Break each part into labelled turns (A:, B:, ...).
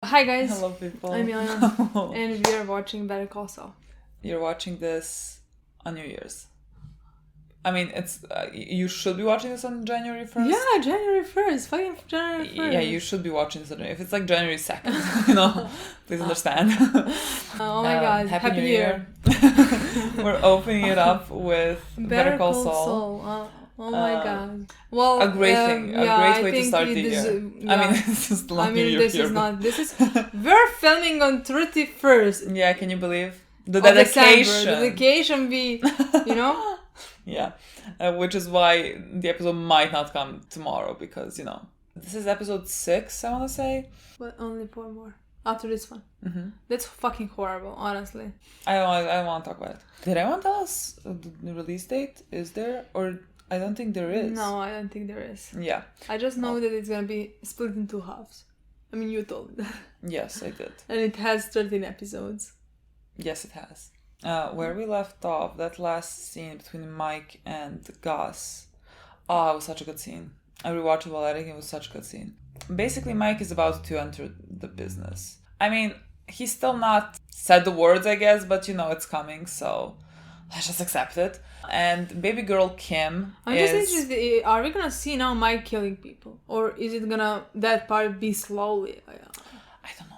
A: Hi guys.
B: Hello people.
A: I'm Milena. And we are watching Better Call Saul.
B: You're watching this on New Year's. I mean, it's you should be watching this on January 1st.
A: Yeah, January 1st. Fucking January 1st.
B: Yeah, you should be watching this on January. If it's like January 2nd, please understand.
A: Oh my god.
B: Happy New Year. We're opening it up with Better Call Saul.
A: Oh my god. Well,
B: a great thing. A great way to start the year.
A: Yeah.
B: I mean, this is not New Year.
A: This is we're filming on 31st.
B: Yeah, can you believe? The dedication.
A: December. The dedication
B: Yeah, which is why the episode might not come tomorrow because, this is episode 6, I want to say.
A: But only 4 more after this one.
B: Mm-hmm.
A: That's fucking horrible, honestly.
B: I don't want to talk about it. Did anyone tell us the release date? Is there? Or I don't think there is.
A: No, I don't think there is.
B: Yeah.
A: I just know that it's going to be split in 2 halves. I mean, you told me that.
B: Yes, I did.
A: And it has 13 episodes.
B: Yes, it has. Where we left off, that last scene between Mike and Gus. Oh, it was such a good scene. I rewatched it while editing. It was such a good scene. Basically, Mike is about to enter the business. I mean, he's still not said the words, I guess, but it's coming, so let's just accept it. And baby girl Kim
A: I'm just interested, are we gonna see now Mike killing people? Or is it gonna, that part be slowly?
B: I don't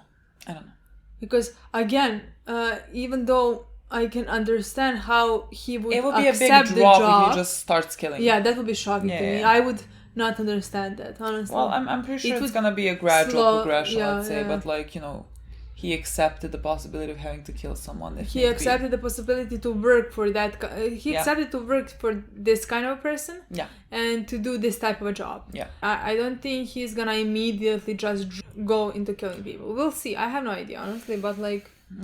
B: know.
A: Because, again, even though I can understand how he would accept the job.
B: It would be a big drop if he just starts killing.
A: Yeah, that would be shocking to me. I would not understand that, honestly.
B: Well, I'm pretty sure it's gonna be a gradual progression, let's say. But he accepted the possibility of having to kill someone.
A: He accepted the possibility to work for that. He accepted to work for this kind of a person.
B: Yeah.
A: And to do this type of a job.
B: Yeah.
A: I don't think he's gonna immediately just go into killing people. We'll see. I have no idea, honestly. But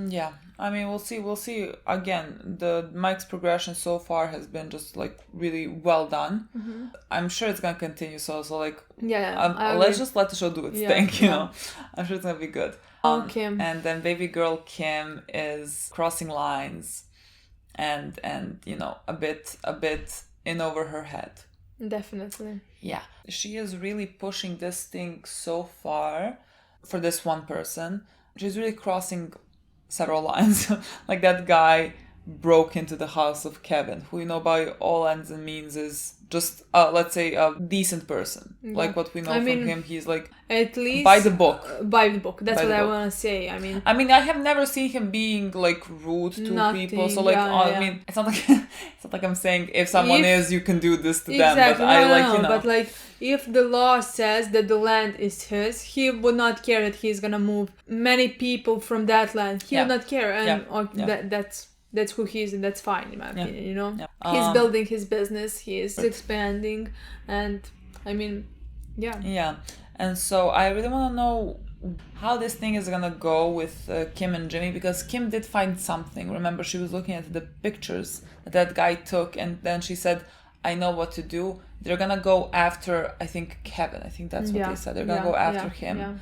B: yeah. I mean, we'll see. Again, the Mike's progression so far has been just really well done.
A: Mm-hmm.
B: I'm sure it's gonna continue. So
A: yeah.
B: Let's just let the show do its thing. I'm sure it's gonna be good.
A: Kim.
B: And then baby girl Kim is crossing lines, and a bit in over her head.
A: Definitely.
B: Yeah, she is really pushing this thing so far for this one person. She's really crossing several lines. Like that guy broke into the house of Kevin, who by all ends and means is just let's say a decent person. Yeah. Like what we know from him, he's
A: at least
B: by the book.
A: That's what I want to say. I mean,
B: I have never seen him being rude to people. So I mean, it's not like I'm saying if someone you can do this to them. But
A: But if the law says that the land is his, he would not care that he's gonna move many people from that land. He would not care, and that's who he is, and that's fine in my opinion. Yeah. He's building his business, he is expanding, and I mean,
B: yeah. And so I really want to know how this thing is gonna go with Kim and Jimmy, because Kim did find something. Remember, she was looking at the pictures that guy took, and then she said, I know what to do. They're gonna go after, I think, Kevin. I think that's what they said. They're gonna go after him. Yeah.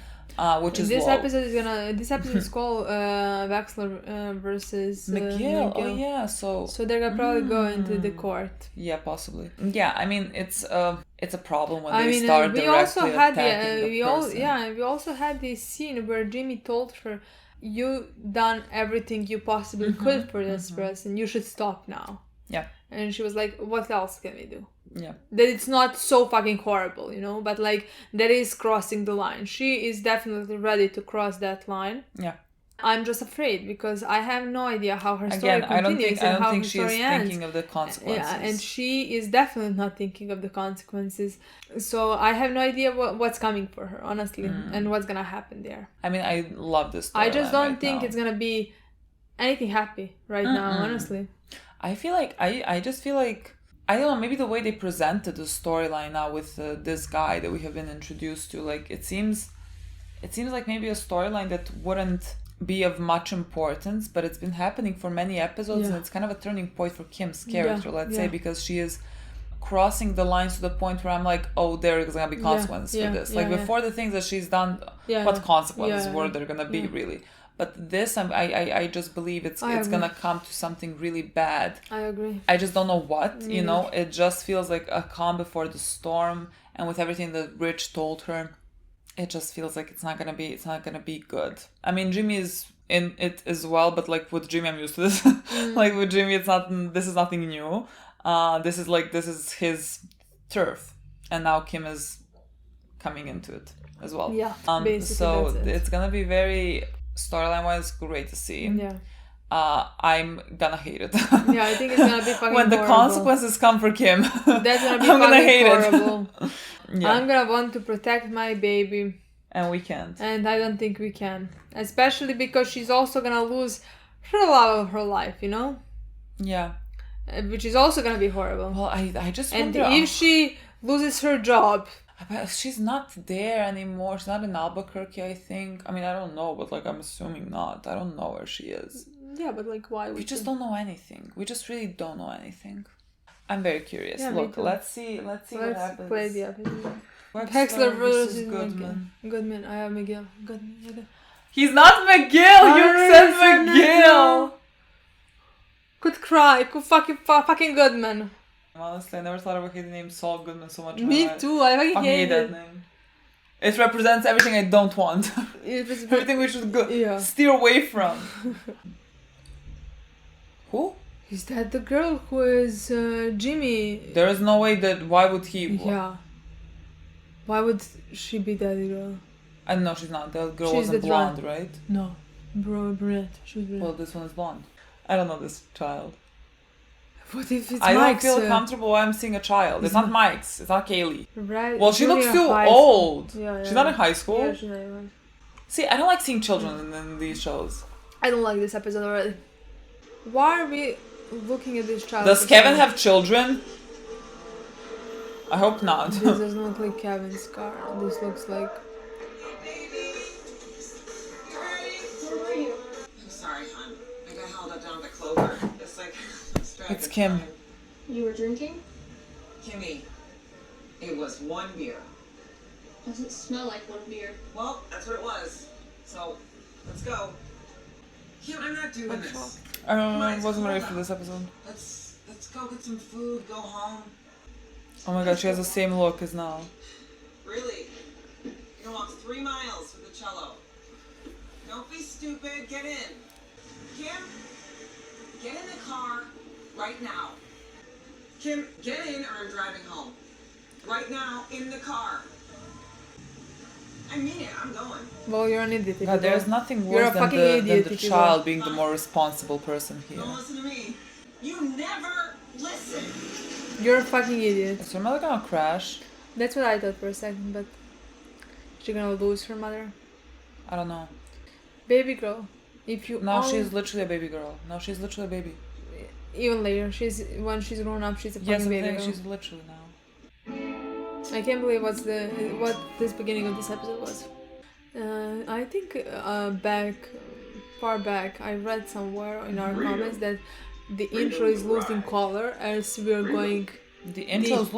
B: Which is
A: this episode is called Wexler versus
B: McGill. Oh yeah, so
A: they're gonna probably go into the court.
B: Yeah, possibly. Yeah, I mean it's a problem when they start directly attacking the person.
A: We also had this scene where Jimmy told her, "You done everything you possibly could for this person. You should stop now."
B: Yeah.
A: And she was like, "What else can we do?"
B: Yeah.
A: That it's not so fucking horrible, but that is crossing the line. She is definitely ready to cross that line.
B: Yeah.
A: I'm just afraid because I have no idea how her story continues
B: I don't think she's thinking of the consequences.
A: Yeah, and she is definitely not thinking of the consequences. So I have no idea what's coming for her, honestly, and what's gonna happen there.
B: I mean, I love this story.
A: I just don't think it's gonna be anything happy right now, honestly.
B: I feel I just feel like, I don't know, maybe the way they presented the storyline now with this guy that we have been introduced to, it seems like maybe a storyline that wouldn't be of much importance, but it's been happening for many episodes, and it's kind of a turning point for Kim's character, let's say, because she is crossing the lines to the point where I'm like, oh, there is gonna be consequences for this. Before the things that she's done, what consequences were there gonna be really? But this, I just believe it's gonna come to something really bad.
A: I agree.
B: I just don't know what, It just feels like a calm before the storm, and with everything that Rich told her, it just feels like it's not gonna be good. I mean, Jimmy is in it as well, but like with Jimmy, I'm used to this. Like with Jimmy, this is nothing new. This is his turf, and now Kim is coming into it as well.
A: Yeah, basically
B: so
A: that's it.
B: It's gonna be very storyline wise great to see.
A: Yeah.
B: I'm gonna hate it.
A: Yeah, I think it's gonna be fucking
B: when the
A: horrible.
B: consequences come for Kim.
A: That's gonna be
B: I'm gonna
A: fucking
B: hate
A: horrible.
B: it. Yeah.
A: I'm gonna want to protect my baby.
B: And we can't.
A: And I don't think we can. Especially because she's also gonna lose her love of her life, you know?
B: Yeah.
A: Which is also gonna be horrible.
B: Well, I just
A: and
B: wonder...
A: if she loses her job...
B: But she's not there anymore. She's not in Albuquerque, I think. I mean, I don't know, but like, I'm assuming not. I don't know where she is.
A: Yeah, but like, why?
B: We just don't know anything. We just really don't know anything. I'm very curious.
A: Yeah,
B: Look, let's see what happens.
A: Play the episode.
B: Wexler versus Goodman.
A: Goodman. I have Miguel. Goodman.
B: He's not McGill! You said McGill!
A: Could cry. Could fucking Goodman.
B: Honestly, I never thought I would hate the name Saul Goodman so much.
A: Me too. I fucking hate
B: that name. It represents everything I don't want. Everything we should steer away from. Who?
A: Is that the girl who is Jimmy?
B: There is no way that... Why would he...
A: Yeah. Why would she be that girl?
B: I don't know, she's not. That girl wasn't blonde, right?
A: No. Brunette. She was brunette.
B: Well, this one is blonde. I don't know this child.
A: What if it's
B: I
A: Mike's?
B: don't feel comfortable when I'm seeing a child. It's not Mike's. It's not Kaylee.
A: Right.
B: Well, she looks too old.
A: Yeah.
B: She's not in high school.
A: Yeah, she's not in.
B: See, I don't like seeing children in these shows.
A: I don't like this episode already. Why are we looking at this child?
B: Does Kevin have children? I hope not.
A: This does not look like Kevin's car. This looks like...
C: I'm sorry, hon. I got held up down at the Clover.
B: It's Kim.
D: You were drinking?
C: Kimmy, it was one beer.
D: Doesn't smell like one beer.
C: Well, that's what it was. So, let's go. Kim, I'm not doing this.
B: I wasn't ready for this episode.
C: Let's go get some food, go home.
B: Oh my god, she has the same look as now.
C: Really? You're gonna walk 3 miles with the cello. Don't be stupid, get in. Kim, get in the car right now. Kim, get in or I'm driving home. Right now, in the car. I mean it, I'm going.
A: Well, you're an idiot.
B: God, there's nothing worse than the child being the more responsible person here.
C: Don't listen to me. You never listen.
A: You're a fucking idiot.
B: Is her mother gonna crash?
A: That's what I thought for a second, but... Is she gonna lose her mother?
B: I don't know.
A: Baby girl. If you
B: No, she's literally a baby girl. No, she's literally a baby.
A: Even later, when she's grown up, she's a fucking baby girl.
B: Yes, she's literally now.
A: I can't believe what this beginning of this episode was. I think far back, I read somewhere in our comments that the intro is losing color as we're going...
B: The intros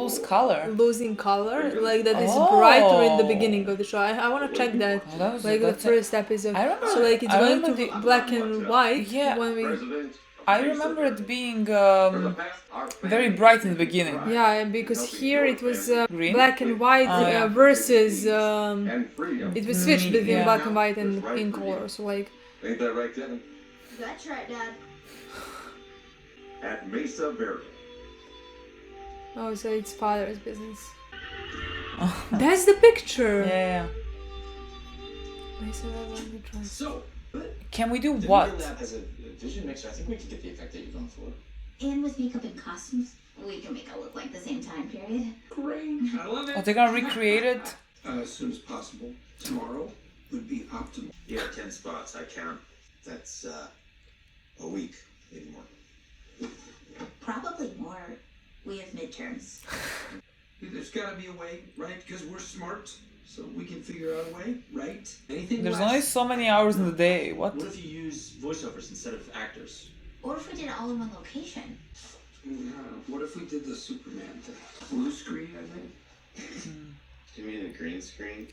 A: losing color, like that is brighter in the beginning of the show. I want to check that, the first episode. So like it's going to be black and white.
B: Yeah. I remember it being very bright in the beginning.
A: Yeah, because here it was
B: green?
A: Black and white versus it was switched between black and white and in color. So like.
E: Ain't that right, Kevin?
D: That's right, Dad.
E: At Mesa Verde.
A: Oh, so it's father's business. That's the picture.
B: Yeah.
A: Mesa Verde.
E: So.
B: Can we do what?
E: As a vision mixer, I think we can get the effect that you're going for.
F: And with makeup and costumes, we can make it look like the same time period.
E: Great. I love it.
B: Are they gonna recreate it?
E: As soon as possible. Tomorrow would be optimal. Yeah, 10 spots. I count. That's a week, maybe more.
F: Probably more. We have midterms.
E: There's gotta be a way, right? Because we're smart, so we can figure out a way, right? Anything
B: There's
E: less?
B: only so many hours in the day. What?
G: What if you use voiceovers instead of actors?
F: Or if we did it all in one location.
E: What if we did the Superman thing? Blue screen, I think.
G: You mean a green screen?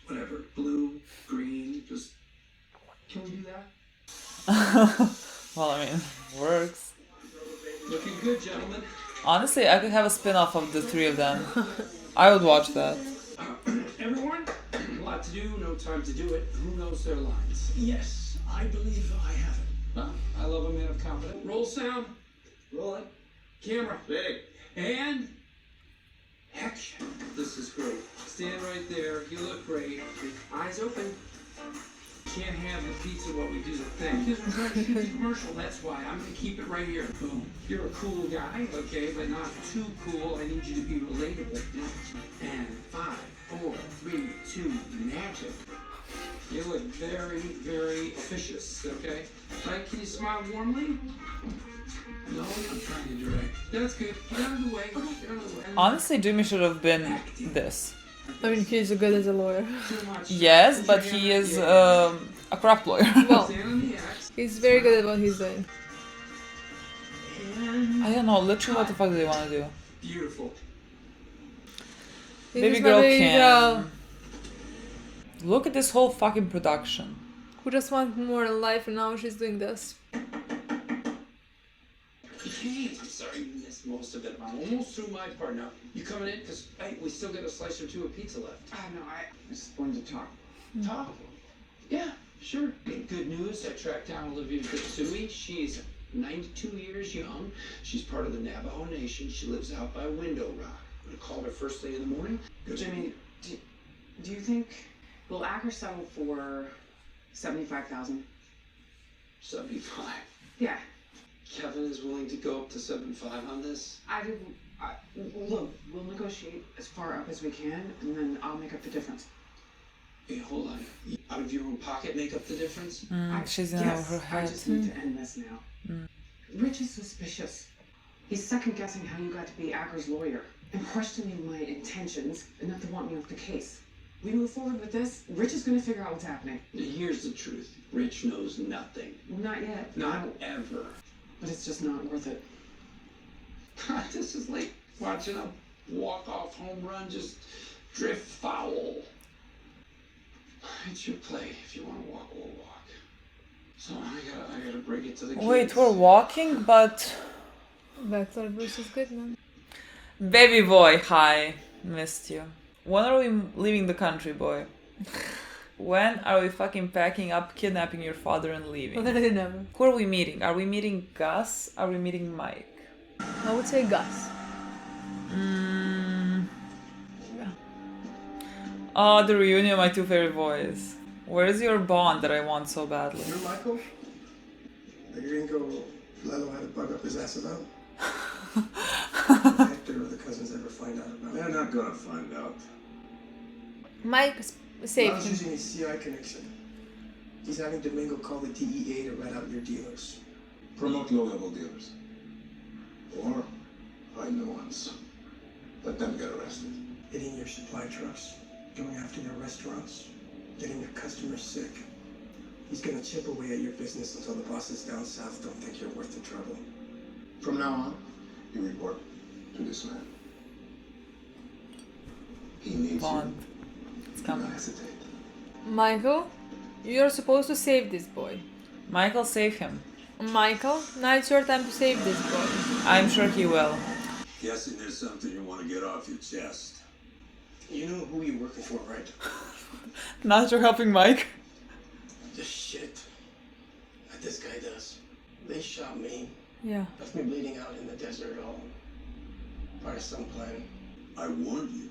E: Whatever. Blue, green, just... Can we do that?
B: Well, I mean, works.
E: Looking good, gentlemen.
B: Honestly, I could have a spin-off of the three of them. I would watch that.
E: Everyone,
H: lot to do, no time to do it. Who knows their lines? Yes, I believe I have it. Well, I love a man of confidence. Roll sound. Roll it. Camera.
E: Big.
H: And action. This is great. Stand right there. You look great. Eyes open. Can't have the pizza while we do the thing. Because we're trying to shoot the commercial, that's why. I'm gonna keep it right here. Boom. You're a cool guy, okay, but not too cool. I need you to be relatable. And 5, 4, 3, 2, magic. You look very, very officious, okay? Right, can you smile warmly? No, I'm trying to direct. That's good. Get out of the way. Get out of the way.
B: Honestly, Jimmy should have been this.
A: I mean, he's good as a lawyer.
B: Yes, but he is a crap lawyer.
A: Well, he's very good at what he's doing.
B: I don't know, literally what the fuck do they want to do?
H: Beautiful.
A: This
B: Baby
A: is my
B: girl
A: baby
B: can...
A: girl.
B: Look at this whole fucking production.
A: Who just wants more in life and now she's doing this.
H: Hey, I'm sorry you missed most of it. I'm almost through my part now. You coming in? Because, hey, we still got a slice or two of pizza left. No, I just wanted to talk. Talk? Yeah, sure. Good news, I tracked down Olivia Gutsui. She's 92 years young. She's part of the Navajo Nation. She lives out by Window Rock. I'm gonna call her first thing in the morning.
I: Jimmy, do you think will Acker settle for 75,000?
H: 75.
I: Yeah.
H: Kevin is willing to go up to 75 on this?
I: Look, we'll negotiate as far up as we can, and then I'll make up the difference.
H: Hey, hold on. Out of your own pocket, make up the difference?
B: She's in
I: Yes,
B: over her
I: I
B: head.
I: just need to end this now. Rich is suspicious. He's second guessing how you got to be Acker's lawyer and questioning my intentions enough to want me off the case. We move forward with this, Rich is gonna figure out what's happening.
H: Here's the truth. Rich knows nothing.
I: Not yet.
H: Not ever.
I: But it's just not worth it.
H: This is like watching a walk-off home run just drift foul. It's your play. If you want to walk, we'll walk. So I gotta break it to the kids.
B: Wait, we're walking, but...
A: Bachelor versus Goodman.
B: Baby boy, hi. Missed you. When are we leaving the country, boy? When are we fucking packing up, kidnapping your father and leaving?
A: Literally never.
B: Who are we meeting? Are we meeting Gus? Are we meeting Mike?
A: I would say Gus.
B: Yeah. Oh, the reunion of my two favorite boys. Where is your bond that I want so badly?
J: You're Michael? The gringo Lalo had to bug up his ass about? Hector or the cousins ever find out about it?
E: They're not gonna find out.
A: Mike saved
J: Lado's
A: him.
J: using his CI connection. He's having Domingo call the DEA to rat out your dealers.
E: Promote low-level dealers. Or find new ones. Let them get arrested.
J: Hitting your supply trucks, going after your restaurants, getting your customers sick. He's gonna chip away at your business until the bosses down south don't think you're worth the trouble.
E: From now on, you report to this man. He needs
B: Bond. It's
E: you. Do
B: coming.
E: not hesitate.
A: Michael, you're supposed to save this boy.
B: Michael, save him.
A: Michael, now it's your time to save this boy.
B: I'm sure he will.
E: Guessing there's something you want to get off your chest.
J: You know who you're working for, right?
B: Now that you're helping Mike.
J: The shit that this guy does. They shot me,
A: Yeah.
J: left me bleeding out in the desert, all part of some plan.
E: I warned you.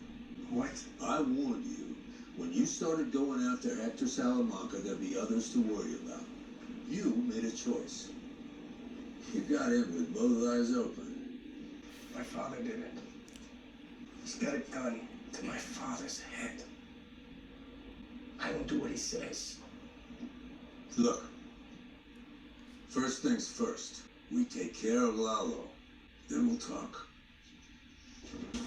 J: What?
E: I warned you. When you started going after Hector Salamanca, there'd be others to worry about. You made a choice. You got in with both eyes open.
J: My father did it. He's got a gun to my father's head. I don't do what he says.
E: Look, first things first. We take care of Lalo. Then we'll talk.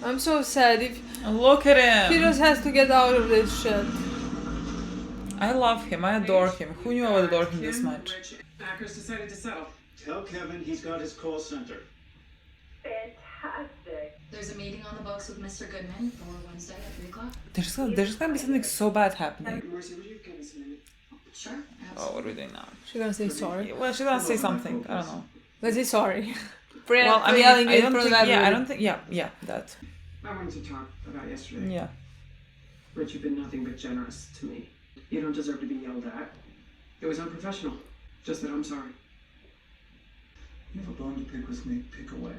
A: I'm so sad. If
B: Look at
A: he
B: him.
A: just has to get out of this shit.
B: I love him. I adore him. Who knew I would adore him this much?
I: Rich, Acker's decided to settle.
G: Tell Kevin he's got his call center.
K: Fantastic.
F: There's a meeting on the books with Mr. Goodman for Wednesday at 3 o'clock.
B: There's just gonna be something so bad happening.
I: Marcy, would you give us a minute?
F: Sure,
B: Oh,
F: absolutely.
B: what are we doing now?
A: She's gonna say sorry.
B: Well, she's gonna say something. I don't know.
A: Let's say sorry. For
B: Well, I mean,
A: yelling
B: I
A: in
B: don't
A: front
B: think.
A: of
B: Yeah, I
A: everybody.
B: don't think. Yeah, that.
I: I wanted to talk about yesterday.
B: Yeah.
I: Rich, you've been nothing but generous to me. You don't deserve to be yelled at. It was unprofessional. Just that I'm sorry.
J: You have a bone to pick with me, pick away.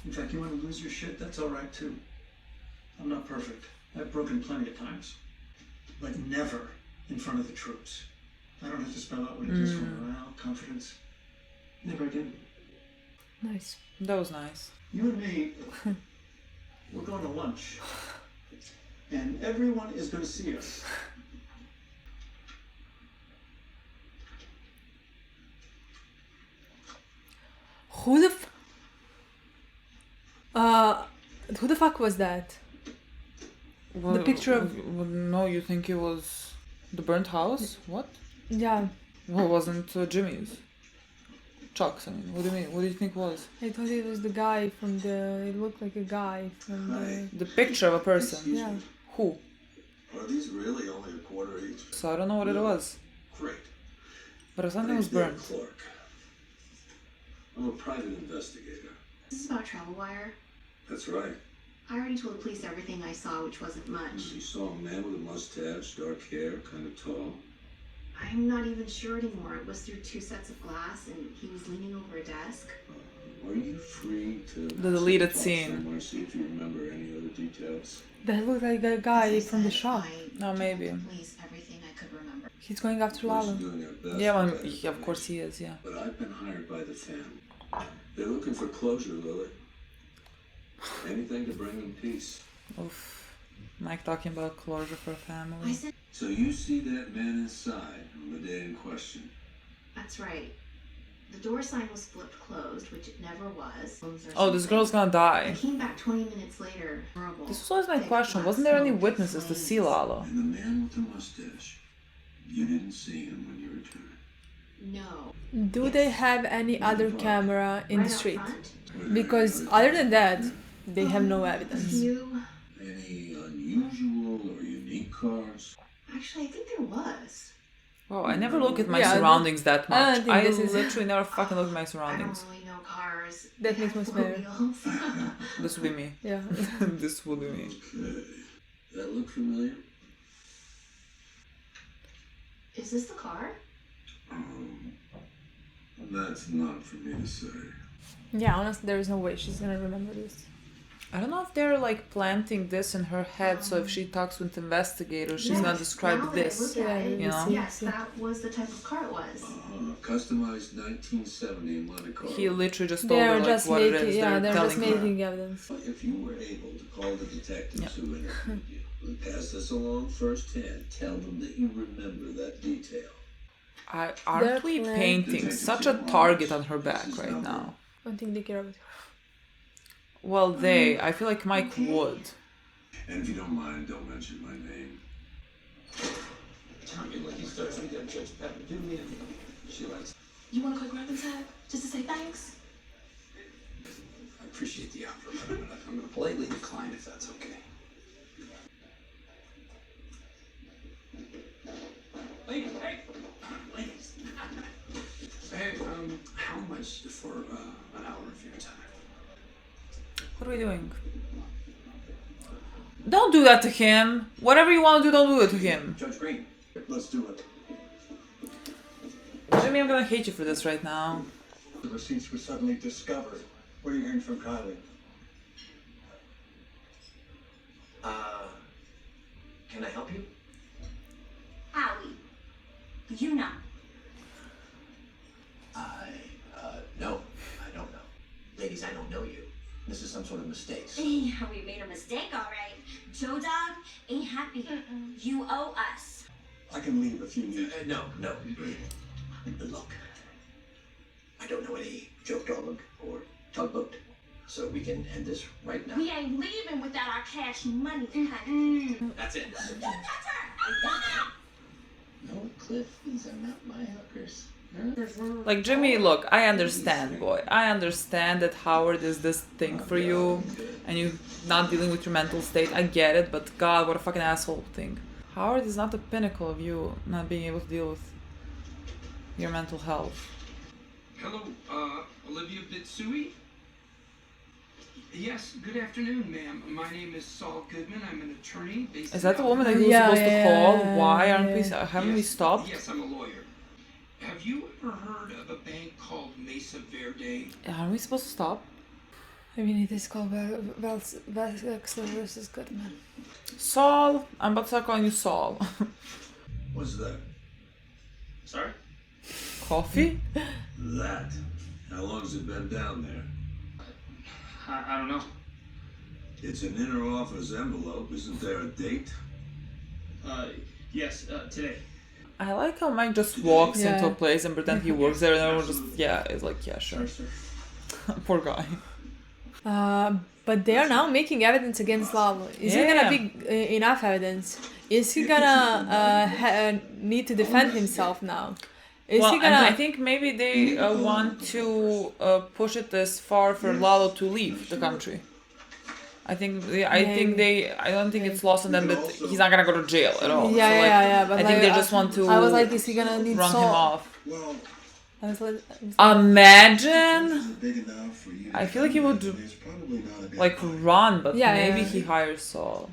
J: In fact, you want to lose your shit, that's all right too. I'm not perfect. I've broken plenty of times. But never in front of the troops. I don't have to spell out what it is for morale, confidence. Never again.
A: Nice.
B: That was nice.
J: You and me, we're going to lunch. And everyone is going to see us.
A: Who the fuck was that?
B: Well,
A: the picture of...
B: No, you think it was the burnt house? What?
A: Yeah.
B: Well, wasn't Jimmy's? Chuck's, I mean. What do you mean? What do you think was?
A: I thought it was the guy from the... It looked like a guy from the...
B: The picture of a person?
A: Yeah.
B: Who?
E: Are these really only a quarter each?
B: So I don't know what it was.
E: Great.
B: But something was burnt.
E: Clark. I'm a private investigator.
F: This is about travel wire.
E: That's right.
F: I already told the police everything I saw, which wasn't much.
E: You saw a man with a mustache, dark hair, kind of tall.
F: I'm not even sure anymore. It was through 2 sets of glass, and he was leaning over a desk.
E: Are you free to...
B: The deleted scene.
E: Somewhere, see if you remember any other details?
A: That looked like a guy from the shop.
B: No, maybe.
F: Please, everything I could remember.
A: He's going after Lala.
B: Yeah, well, yeah, of course he is, yeah.
E: But I've been hired by the family. They're looking for closure, Lily. Anything to bring them peace.
B: Oof. Mike talking about closure for a family.
E: So you see that man inside on the day in question?
F: That's right. The door sign was flipped closed, which it never was.
B: Oh, this girl's gonna die.
F: I came back 20 minutes later. Horrible.
B: This was always my question. Wasn't there any witnesses to see Lala?
E: And the man with the mustache, you didn't see him when you returned?
F: No.
A: Do they have any other camera in the street? Because other than that, they have no evidence.
E: Any unusual or unique cars?
F: Actually, I think there was.
B: Wow, I never look at my surroundings that much. I literally never fucking look at my surroundings.
F: I don't really know cars.
A: That makes me smell.
B: This will be me.
A: Yeah.
B: This will be me.
E: Okay. That look familiar?
F: Is this the car?
E: That's not for me to say.
A: Yeah, honestly, there is no way she's gonna remember this.
B: I don't know if they're like planting this in her head, so if she talks with investigators, she's gonna describe this. You know?
F: Yes, that was the type of car it was.
E: Customized 1970 Monte Carlo.
B: He literally just told her like what it is.
A: Yeah, they're just
B: telling
A: making
B: her.
A: evidence.
E: If you were able to call the detectives who interviewed you and pass this along firsthand, tell them that you remember that detail.
B: Aren't we painting such a target on her back right now?
A: I don't think they care about her.
B: Well, I feel like Mike would.
E: And if you don't mind, don't mention my name.
H: Tommy, like he starts to get Judge Pepper, do me and she likes.
F: You want a quick rub and tag? Just to say thanks?
H: I appreciate the offer, but I'm going to politely decline if that's okay. Ladies, hey! Ladies. Hey, how much for an hour of your time?
B: What are we doing? Don't do that to him. Whatever you want to do, don't do it to him.
H: Judge Green.
E: Let's do it.
B: Jimmy, I'm gonna hate you for this right now.
J: The receipts were suddenly discovered. What are you hearing from Kylie?
H: Can I help you?
F: Howie. You know.
H: No, I don't know. Ladies, I don't know you. This is some sort of mistake.
F: Yeah, we made a mistake, all right. Joe Dog ain't happy. You owe us.
J: I can leave if you need.
H: No. Look, I don't know any Joe Dog or Tugboat, so we can end this right now.
F: We ain't leaving without our cash money, honey.
H: That's it.
E: No, Cliff, these are not my hookers.
B: Like, Jimmy, look, I understand, boy. I understand that Howard is this thing for you, and you not dealing with your mental state. I get it, but God, what a fucking asshole thing. Howard is not the pinnacle of you not being able to deal with your mental health.
H: Hello, Olivia Bitsui? Yes, good afternoon, ma'am. My name is Saul Goodman. I'm an attorney based
B: Is that the
H: in
B: woman that he was supposed to call? Why aren't we? Haven't we stopped?
H: Yes, I'm a lawyer. Have you ever heard of a bank called Mesa Verde?
B: Aren't we supposed to stop?
A: I mean, it is called Wexler versus Goodman.
B: Saul, I'm about to start calling you Saul.
E: What's that?
G: Sorry?
B: Coffee?
E: That. How long's it been down there?
G: I don't know.
E: It's an inner office envelope. Isn't there a date?
G: Yes, today.
B: I like how Mike just walks into a place and pretend he works there, and everyone just it's like, yeah, sure. Poor guy.
A: But they are now making evidence against Lalo. Is it gonna be enough evidence? Is he gonna need to defend himself now? Is he gonna?
B: And I think maybe they want to push it this far for Lalo to leave the country. I don't think it's lost on them that he's not gonna go to jail at all.
A: Yeah. But
B: I think they just want to.
A: I was like, is he gonna need
B: run
A: Saul?
B: him off?
E: Well,
A: I was like,
B: imagine.
E: big enough for you.
B: I feel like he would
E: There's probably not a big
B: like
E: fight.
B: run, but maybe
A: yeah.
B: he hires Saul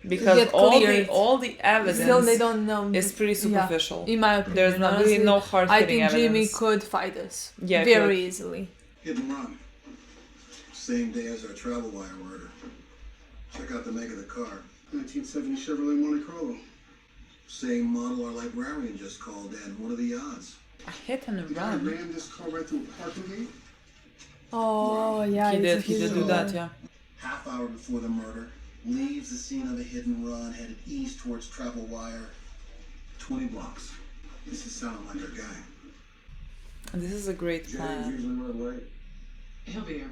B: because all the evidence
A: still they don't know.
B: is pretty superficial.
A: In my opinion,
B: There's not
A: honestly,
B: really no hard
A: I
B: hitting
A: think
B: evidence.
A: Jimmy could fight us
B: Yeah,
A: very
B: could.
A: easily.
E: Hit and run. Same day as our travel wire murder. Check out the make of the car. 1970 Chevrolet Monte Carlo. Same model our librarian just called in. What are the odds?
B: I hit and
E: The guy
B: run.
E: ran this car right through a parking gate.
A: Oh yeah,
B: He
A: it's
B: did do that, yeah.
E: Half hour before the murder, leaves the scene of a hit and run, headed east towards travel wire. 20 blocks. This is sounding like our guy.
B: And this is a great plan.
E: usually run late.
I: He'll be here.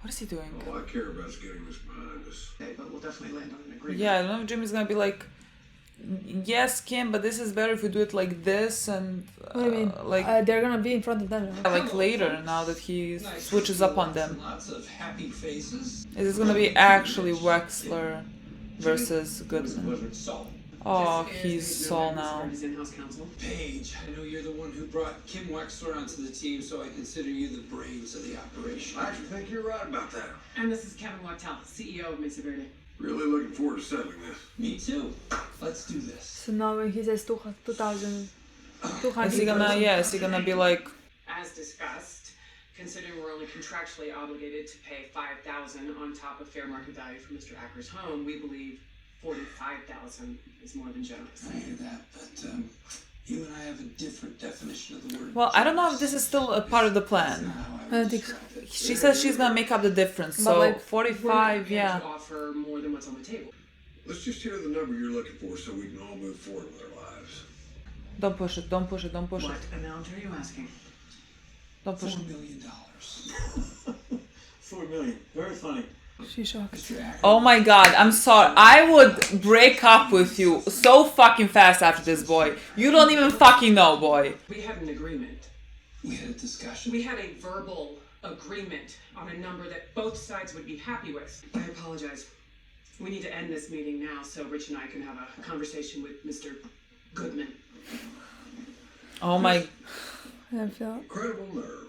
B: What is he doing?
E: All I care about is getting this behind us.
I: Okay, but we'll definitely land on an agreement.
B: Yeah, I don't know if Jimmy's gonna be like, yes, Kim, but this is better if we do it like this and
A: What do you mean?
B: like
A: They're gonna be in front of them. Right?
B: like later now that he switches up on them.
H: Lots of happy faces.
B: Is this gonna be actually Wexler versus Goodman?
H: Saul.
B: Oh, he's Saul now.
I: His in-house counsel.
H: Paige, I know you're the one who brought Kim Wexler onto the team, so I consider you the brains of the operation.
E: I actually think you're right about that.
I: And this is Kevin Wachtel, CEO of Mesa Verde.
E: Really looking forward to settling this.
H: Me too. Let's do this.
A: So now when he says 2,000,
B: Is he gonna be like,
I: As discussed, considering we're only contractually obligated to pay $5,000 on top of fair market value for Mr. Acker's home, we believe $45,000 is more than generous.
H: I hear that, but you and I have a different definition of the word.
B: well, I don't know if this is still a part of the plan.
A: I don't think so.
B: She says she's gonna make up the difference,
A: But
B: so
A: like,
B: 45,
I: To
B: yeah.
I: offer more than what's on the table.
E: Let's just hear the number you're looking for so we can all move forward with our lives.
B: Don't push it, don't push it, don't push
I: What
B: it.
I: amount are you asking?
B: Don't push
H: $4
B: it.
H: million.
J: $4 million. Very funny.
A: She shocked.
H: Mr. Acker.
B: Oh my god, I'm sorry. I would break up with you so fucking fast after this, boy. You don't even fucking know, boy.
I: We had an agreement.
H: We had a discussion.
I: We had a verbal agreement on a number that both sides would be happy with. I apologize. We need to end this meeting now so Rich and I can have a conversation with Mr. Goodman.
B: Oh my...
A: I feel.
E: Incredible nerve.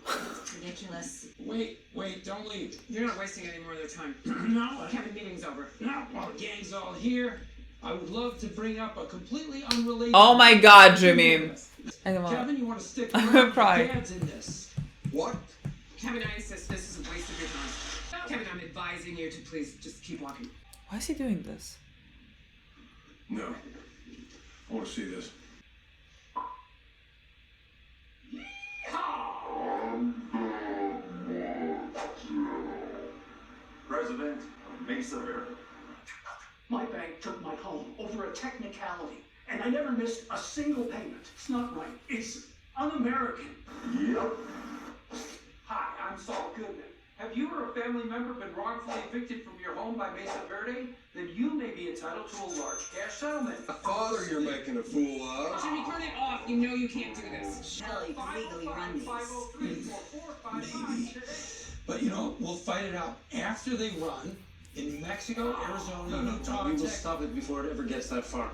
F: Ridiculous.
H: Wait, don't leave.
I: You're not wasting any more of their time.
H: No,
I: Kevin, meeting's over.
H: no, while the gang's all here, I would love to bring up a completely unrelated...
B: Oh my god, Jimmy. I don't want...
H: Kevin, you want to stick
B: I'm
H: around?
B: gonna cry.
H: Dad's in this.
E: What?
I: Kevin, I insist this is a waste of your time. Kevin, I'm advising you to please just keep walking.
B: Why is he doing this?
E: No. I want to see this.
J: President of Mesa Verde. My bank took my home over a technicality, and I never missed a single payment. It's not right. It's un-American. Yep.
H: Hi, I'm Saul Goodman. Have you or a family member been wrongfully evicted from your home by Mesa Verde? Then you may be entitled to a large cash settlement.
E: Father, you're making a fool of.
I: Jimmy, turn it off. You know you can't do this.
F: Hell, you can legally run these.
H: Maybe. But you know, we'll fight it out after they run in New Mexico, Arizona, Utah,
G: We will
H: Texas.
G: stop it before it ever gets that far.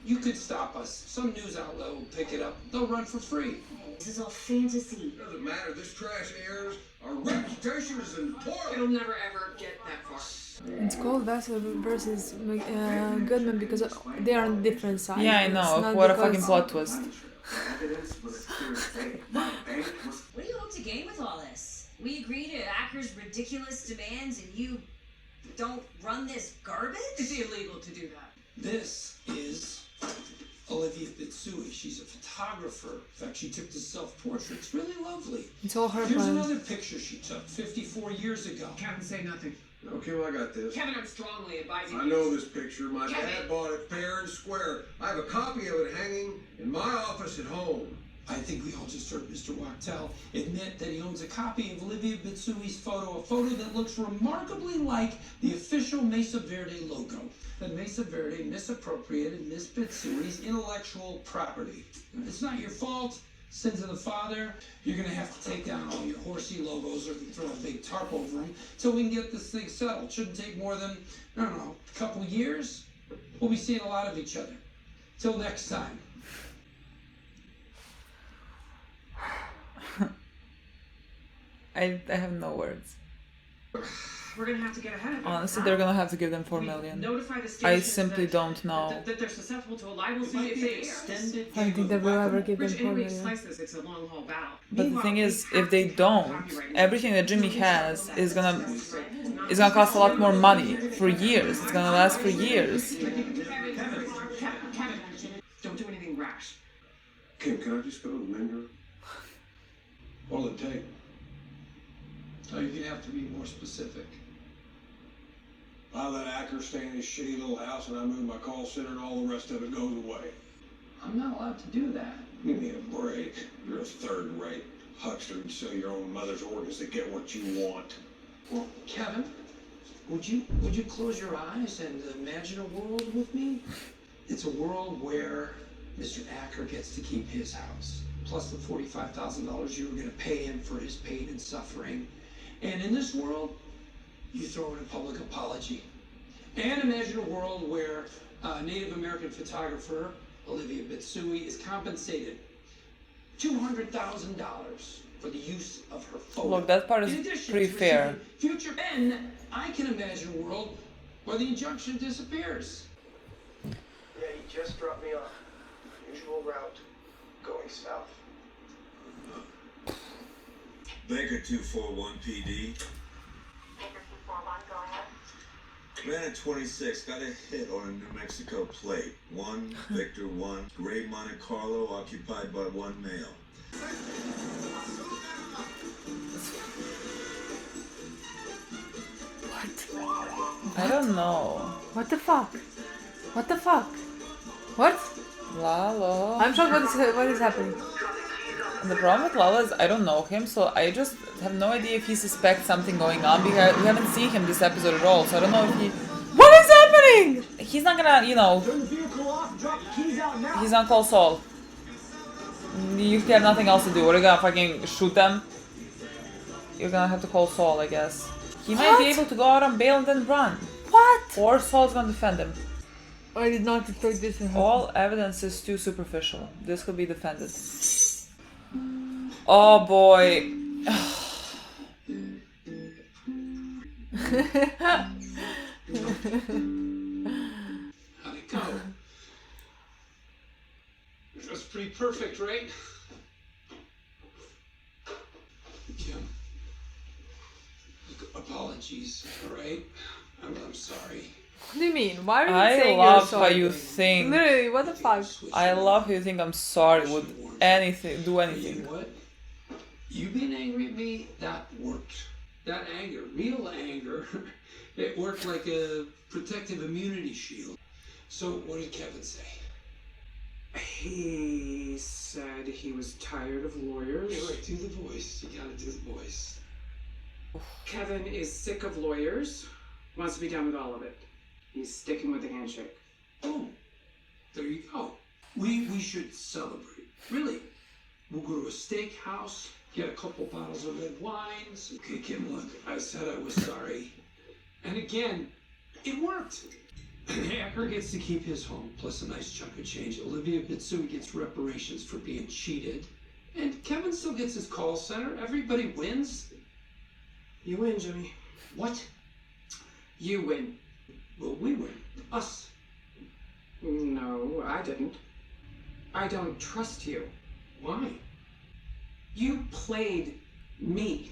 H: You could stop us. Some news outlet will pick it up. They'll run for free.
F: This is all fantasy.
E: Doesn't matter. This trash airs. Our reputation is in the toilet.
I: It'll never ever get that far.
A: It's called Vassal versus Goodman because they are on different sides.
B: Yeah, I
A: It's
B: know.
A: not
B: What a
A: because-
B: fucking plot twist.
F: What do you hope to gain with all this? We agree to Acker's ridiculous demands and you don't run this garbage?
I: It's illegal to do that.
H: This is Olivia Bitsui. She's a photographer. In fact, she took this self-portrait. It's really lovely.
A: It's all her
H: Here's
A: plan.
H: another picture she took 54 years ago.
I: Kevin, say nothing.
E: Okay, well, I got this.
I: Kevin, I'm strongly advising
E: I
I: you.
E: know this picture. My
I: Kevin.
E: dad bought it fair and square. I have a copy of it hanging in my office at home.
H: I think we all just heard Mr. Wachtel admit that he owns a copy of Olivia Bitsui's photo, a photo that looks remarkably like the official Mesa Verde logo. That Mesa Verde misappropriated Miss Bitsui's intellectual property. It's not your fault. Sins of the father. You're gonna have to take down all your horsey logos or throw a big tarp over them till we can get this thing settled. Shouldn't take more than, I don't know, a couple years. We'll be seeing a lot of each other. Till next time.
B: I have no words.
I: We're gonna have to get ahead of it.
B: Honestly, they're gonna have to give them 4 million.
I: Notify the
B: I
I: stations
B: simply
I: that-
B: don't know.
I: that they're susceptible to a libel
H: It
I: suit
H: might
I: if
H: be
I: they
H: an
I: air.
H: extended
A: I don't
H: game
A: think they
H: of
A: will ever
H: whack-a-mole.
A: give them
I: Rich,
A: 4
I: anyway,
A: million.
I: slice this. It's a long haul battle.
B: But the
I: Meanwhile,
B: thing
I: we
B: is,
I: have
B: if they
I: to take
B: don't,
I: copyright.
B: everything that Jimmy has is gonna cost a lot more money for years. It's gonna last for years.
I: Kevin, don't do anything rash.
E: Kim, can I just go to the main room? What'll it take?
H: Oh, you're gonna have to be more specific.
E: I let Acker stay in his shitty little house and I move my call center and all the rest of it goes away.
H: I'm not allowed to do that.
E: Give me a break. You're a third-rate huckster and sell your own mother's organs to get what you want.
H: Well, Kevin, would you close your eyes and imagine a world with me? It's a world where Mr. Acker gets to keep his house, plus the $45,000 you were going to pay him for his pain and suffering. And in this world, you throw in a public apology. And imagine a world where Native American photographer Olivia Bitsui is compensated $200,000 for the use of her photo.
B: Look, that part is
H: In addition
B: pretty
H: to
B: fair.
H: receiving future, and I can imagine a world where the injunction disappears.
K: Yeah, he just dropped me off. Usual route, going south.
L: Baker 241 PD.
F: Baker 241, go ahead.
L: Ran at 26, got a hit on a New Mexico plate. 1 Victor 1, gray Monte Carlo occupied by 1 male.
B: I don't know.
A: What the fuck? What the fuck? What?
B: Lalo.
A: I'm shocked what is happening.
B: And the problem with Lala is I don't know him, so I just have no idea if he suspects something going on because we haven't seen him this episode at all, so I don't know if he... What is happening? He's not gonna, you know...
K: Turn the vehicle off, drop the keys out now.
B: He's gonna call Saul. You have nothing else to do. What are you gonna fucking shoot them? You're gonna have to call Saul, I guess. He might be able to go out on bail and then run.
A: What?
B: Or Saul's gonna defend him.
A: I did not expect this to happen.
B: All evidence is too superficial. This could be defended. Oh boy.
H: How'd it go? It was pretty perfect, right? Kim. Apologies, alright? I'm sorry.
A: What do you mean? Why are you
B: I
A: saying
B: love
A: you're sorry?
B: how you think.
A: Literally, what the fuck?
B: I love how you think I'm sorry with anything, do
H: You
B: anything.
H: know what? You being angry at me, that worked. That anger, real anger, it worked like a protective immunity shield. So what did Kevin say?
I: He said he was tired of lawyers.
H: Wait, do the voice. You gotta do the voice.
I: Kevin is sick of lawyers, wants to be done with all of it. He's sticking with the handshake.
H: Oh, there you go. We should celebrate. Really. We'll go to a steakhouse, get a couple bottles of red wines. Okay, Kim, look, I said I was sorry. And again, it worked. Acker gets to keep his home, plus a nice chunk of change. Olivia Mitsui gets reparations for being cheated. And Kevin still gets his call center. Everybody wins.
I: You win, Jimmy.
H: What?
I: You win.
H: Well, we win. Us.
I: No, I didn't. I don't trust you.
H: Why?
I: You played me.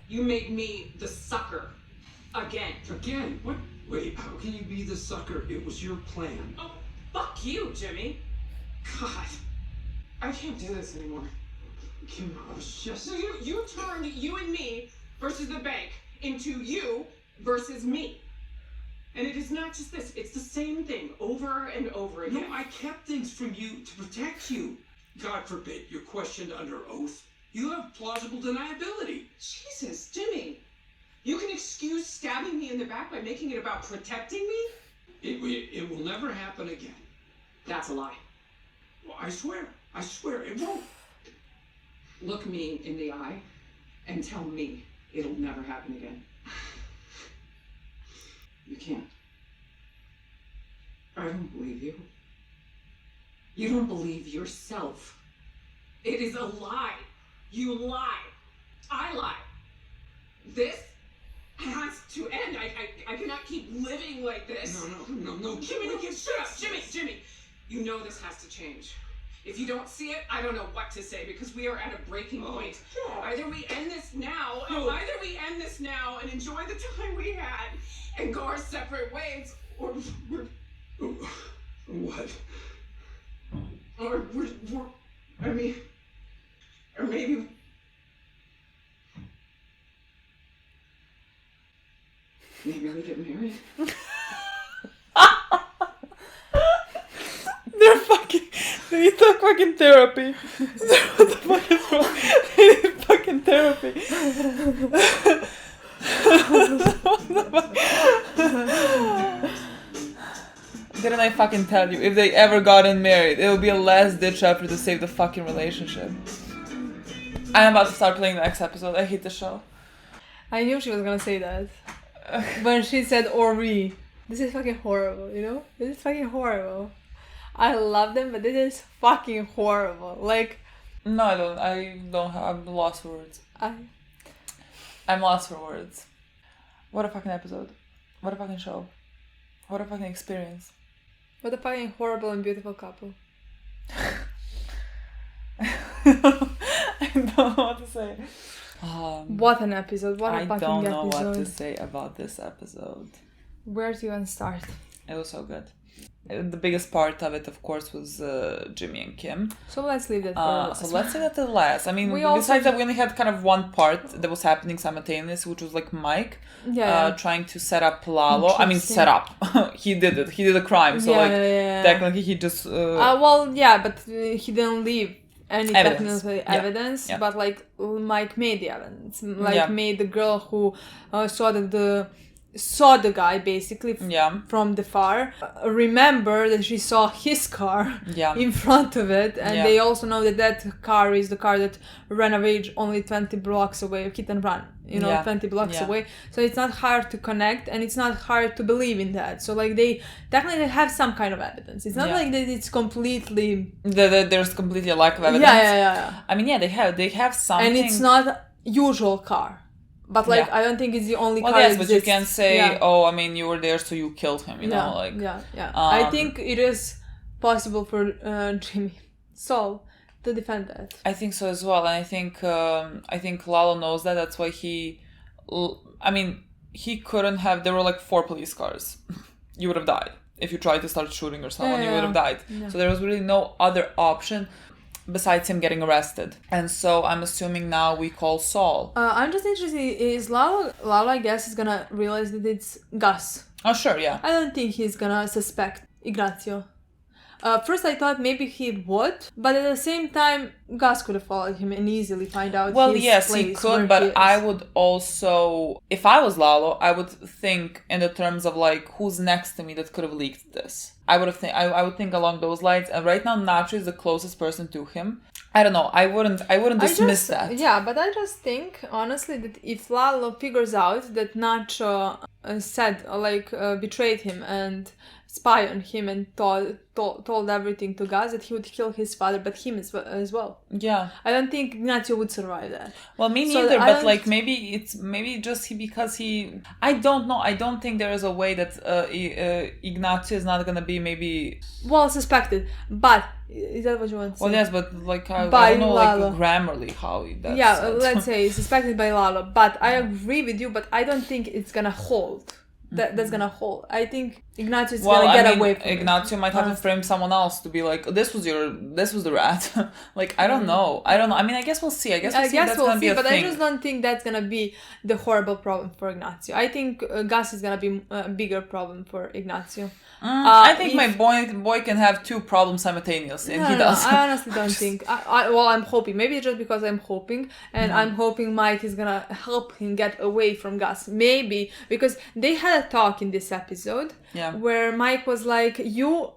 I: You made me the sucker. Again.
H: Again? What? Wait, how can you be the sucker? It was your plan.
I: Oh, fuck you, Jimmy. God. I can't do this anymore.
H: Kim, I was just...
I: So you turned you and me versus the bank into you versus me. And it is not just this, it's the same thing over and over again.
H: No, I kept things from you to protect you. God forbid you're questioned under oath. You have plausible deniability.
I: Jesus, Jimmy. You can excuse stabbing me in the back by making it about protecting me?
H: It will never happen again.
I: That's a lie.
H: Well, I swear it won't.
I: Look me in the eye and tell me it'll never happen again. You can't. I don't believe you. You don't believe yourself. It is a lie. You lie. I lie. This has to end. I cannot keep living like this.
H: No.
I: Jimmy, shut up. Jimmy. You know this has to change. If you don't see it, I don't know what to say because we are at a breaking point. Either we end this now, and enjoy the time we had and go our separate ways, or we're...
H: What?
I: Or maybe... Maybe we get married.
B: They're fucking... They need fucking therapy. What the fuck is wrong? They need fucking therapy. Didn't I fucking tell you? If they ever gotten married, it would be a last-ditch effort to save the fucking relationship. I'm about to start playing the next episode. I hate the show.
A: I knew she was gonna say that. When she said or we. This is fucking horrible, you know? This is fucking horrible. I love them, but this is fucking horrible. Like...
B: No, I don't have... I'm lost for words. I'm lost for words. What a fucking episode. What a fucking show. What a fucking experience.
A: What a fucking horrible and beautiful couple.
B: I don't know what to say.
A: What an episode. What a fucking episode.
B: I don't know what to say about this episode.
A: Where to even start?
B: It was so good. The biggest part of it, of course, was Jimmy and Kim.
A: So let's leave that for last.
B: So let's say that the last. I mean, besides that, we only had kind of one part that was happening simultaneously, which was like Mike trying to set up Lalo. I mean, set up. He did it. He did a crime. So technically he just...
A: but he didn't leave any technical evidence.
B: Yeah.
A: But like Mike made the evidence. Made the girl who saw the guy basically from the far remember that she saw his car in front of it, and they also know that car is the car that ran away only 20 blocks away, hit and run, 20 blocks away. So it's not hard to connect, and it's not hard to believe in that. So like they definitely have some kind of evidence. It's not like that it's completely
B: there's completely a lack of evidence. I mean, they have something, and
A: it's not usual car. But like I don't think it's the only car.
B: But you can say, I mean, you were there, so you killed him. You know, like
A: I think it is possible for Saul to defend that.
B: I think so as well, and I think Lalo knows that. That's why he couldn't have. There were like 4 police cars. You would have died if you tried to start shooting or someone. You would have died. So there was really no other option besides him getting arrested. And so I'm assuming now we call Saul.
A: I'm just interested, is Lalo, I guess, is gonna realize that it's Gus.
B: Oh, sure, yeah.
A: I don't think he's gonna suspect Ignacio. First I thought maybe he would, but at the same time, Gus could have followed him and easily find out his place.
B: He could, but I would also, if I was Lalo, I would think in the terms of like, who's next to me that could have leaked this? I would think along those lines, and right now Nacho is the closest person to him. I don't know, I wouldn't dismiss that.
A: Yeah, but I just think, honestly, that if Lalo figures out that Nacho betrayed him and spied on him and told everything to Gus, that he would kill his father, but him as well.
B: Yeah.
A: I don't think Ignacio would survive that.
B: Well, me neither, but like maybe just I don't know. I don't think there is a way that Ignacio is not gonna be maybe...
A: Well, suspected, but is that what you want to say?
B: Well, yes, but like I don't know, like grammarly how that's said.
A: Let's say suspected by Lalo, but I agree with you, but I don't think it's gonna hold. That's gonna hold. I think Ignacio is gonna get away from
B: Ignacio might have to frame someone else to be like, this was the rat. Like, I don't know. I mean, I guess we'll see. I guess we'll see, but
A: I just don't think that's gonna be the horrible problem for Ignacio. I think Gus is gonna be a bigger problem for Ignacio.
B: I think my boy can have two problems simultaneously, and he does.
A: I honestly don't think. I'm hoping. Maybe just because I'm hoping, and I'm hoping Mike is gonna help him get away from Gus. Maybe because they had a talk in this episode where Mike was like, "You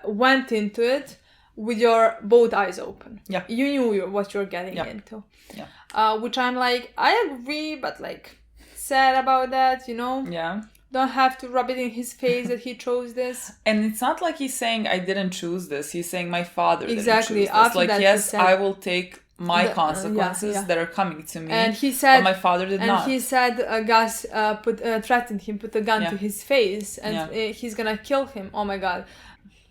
A: went into it with your both eyes open.
B: Yeah,
A: you knew what you're getting into." Yeah. Which I'm like, I agree, but like sad about that, you know.
B: Yeah.
A: Don't have to rub it in his face that he chose this.
B: And it's not like he's saying I didn't choose this. He's saying my father
A: exactly.
B: didn't choose this. Like, yes, I will take my consequences that are coming to me.
A: And he said,
B: but my father did not.
A: And he said, Gus threatened him, put a gun to his face, and he's gonna kill him. Oh my God,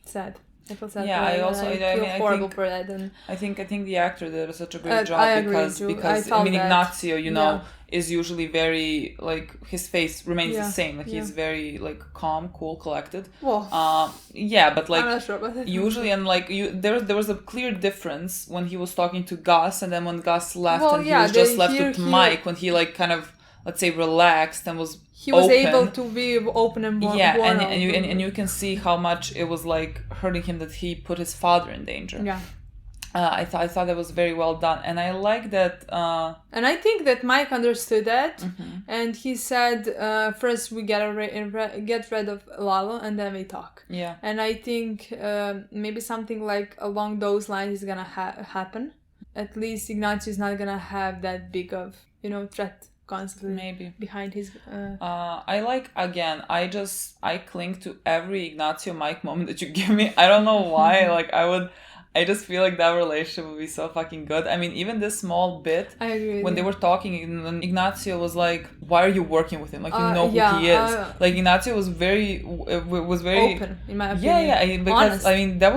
A: sad. I feel sad.
B: Yeah, I feel
A: horrible for that. And
B: I think the actor did such a great job because Ignacio, is usually very like his face remains the same. Like he's very like calm, cool, collected.
A: Well,
B: but like
A: I'm not sure about that.
B: Usually, and like there was a clear difference when he was talking to Gus, and then when Gus left and he was just left with Mike, when he like kind of, let's say, relaxed and was
A: able to be open and more.
B: Yeah, and you can see how much it was like hurting him that he put his father in danger.
A: Yeah.
B: I thought that was very well done, and I like that.
A: And I think that Mike understood that, and he said, "First we get rid of Lalo, and then we talk."
B: Yeah.
A: And I think maybe something like along those lines is gonna happen. At least Ignacio is not gonna have that big of threat constantly
B: maybe
A: behind his
B: I cling to every Ignacio Mike moment that you give me. I don't know why. Like I just feel like that relationship would be so fucking good. I mean, even this small bit
A: I agree
B: when they were talking, and Ignacio was like, "Why are you working with him? Like, you know who he is." Like Ignacio was very
A: open, in my opinion.
B: Because
A: honest.
B: I mean that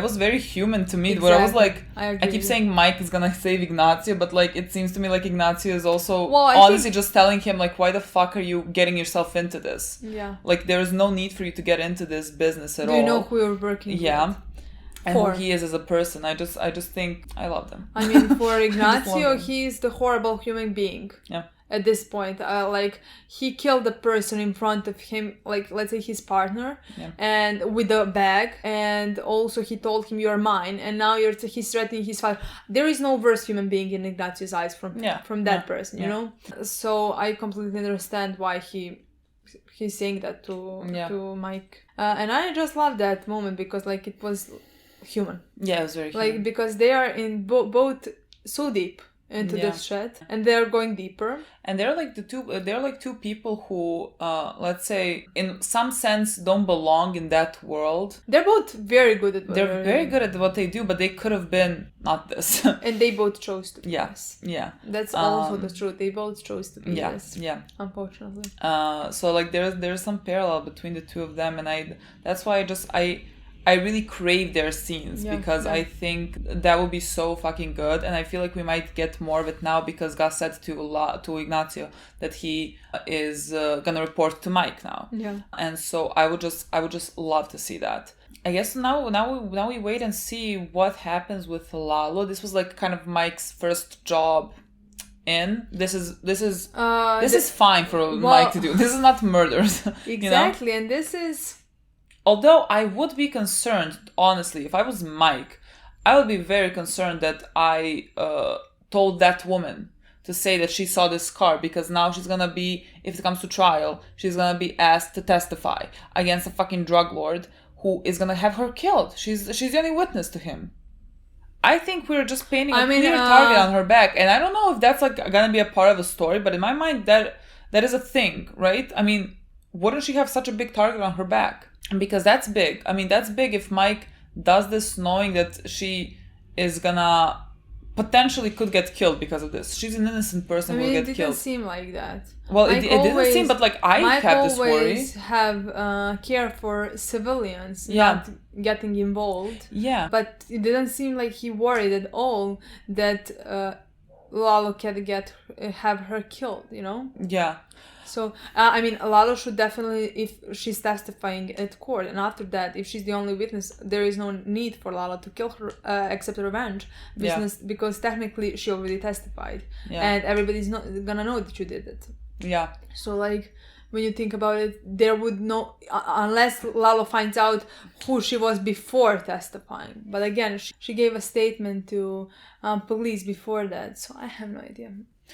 B: was very human to me. Exactly. Where I was like, I keep saying Mike is gonna save Ignacio, but like it seems to me like Ignacio is also honestly just telling him like, why the fuck are you getting yourself into this?
A: Yeah.
B: Like there is no need for you to get into this business at all.
A: You know who you're working with.
B: And who he is as a person. I just think I love them.
A: I mean, for Ignacio, he's the horrible human being.
B: Yeah.
A: At this point, like he killed the person in front of him, like let's say his partner, and with a bag, and also he told him you're mine, and now he's threatening his father. There is no worse human being in Ignacio's eyes from that person, you know. So I completely understand why he's saying that to Mike, and I just love that moment because like it was human.
B: Yeah, it was very human.
A: Like because they are in both so deep into this shit, and they're going deeper.
B: And they're like two people who, let's say, in some sense, don't belong in that world.
A: They're both very good at
B: what they do, but they could have been not this.
A: And they both chose to be this.
B: Yeah.
A: That's also the truth. They both chose to be this.
B: Yeah.
A: Unfortunately.
B: So like there's some parallel between the two of them, and that's why I really crave their scenes because I think that would be so fucking good, and I feel like we might get more of it now because Gus said to Ignacio that he is gonna report to Mike now.
A: Yeah.
B: And so I would just love to see that. I guess now we wait and see what happens with Lalo. This was like kind of Mike's first job. This is fine for Mike to do. This is not murders.
A: Exactly, and this is.
B: Although I would be concerned, honestly, if I was Mike, I would be very concerned that I told that woman to say that she saw this car, because now she's gonna be, if it comes to trial, she's gonna be asked to testify against a fucking drug lord who is gonna have her killed. She's the only witness to him. I think we're just painting a clear target on her back, and I don't know if that's like gonna be a part of the story, but in my mind that is a thing, right? I mean, wouldn't she have such a big target on her back? Because that's big. I mean, that's big if Mike does this knowing that she is gonna potentially could get killed because of this. She's an innocent person who will get killed.
A: It didn't seem like that.
B: Well, it didn't seem, but like I had this worry.
A: Mike always have care for civilians, not getting involved.
B: Yeah.
A: But it didn't seem like he worried at all that Lalo can have her killed, you know?
B: Yeah.
A: So, I mean, Lalo should definitely, if she's testifying at court, and after that, if she's the only witness, there is no need for Lalo to kill her, except revenge business, because technically she already testified, and everybody's not gonna know that you did it.
B: Yeah.
A: So, like, when you think about it, there would no, unless Lalo finds out who she was before testifying. But again, she gave a statement to police before that, so I have no idea.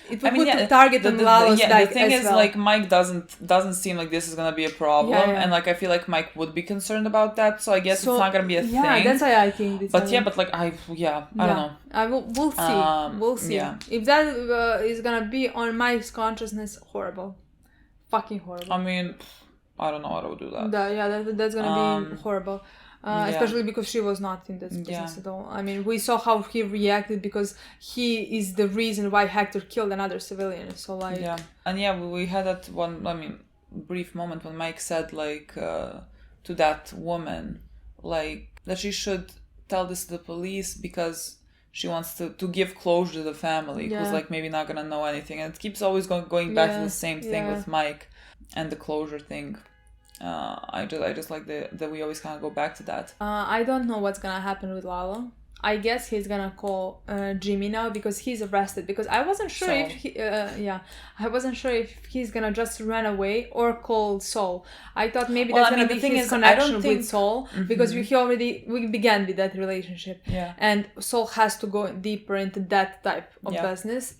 A: It would put the target on Lalo's back.
B: The thing
A: as
B: is, like, Mike doesn't seem like this is gonna be a problem, and like I feel like Mike would be concerned about that. So I guess it's not gonna be a thing.
A: Yeah, that's why I think this.
B: But but like I don't know.
A: We'll see. We'll see.
B: Yeah.
A: If that is gonna be on Mike's consciousness, horrible, fucking horrible.
B: I mean, I don't know how to do that.
A: That's gonna be horrible. Especially because she was not in this business at all. I mean, we saw how he reacted because he is the reason why Hector killed another civilian. So like,
B: and we had that one. I mean, brief moment when Mike said like to that woman like that she should tell this to the police because she wants to give closure to the family who's like maybe not gonna know anything, and it keeps always going back to the same thing with Mike and the closure thing. I just like that we always kind of go back to that.
A: I don't know what's gonna happen with Lalo. I guess he's gonna call Jimmy now because he's arrested. Because I wasn't sure I wasn't sure if he's gonna just run away or call Saul. I thought maybe that's gonna be his connection with Saul because we began with that relationship.
B: Yeah.
A: And Saul has to go deeper into that type of business.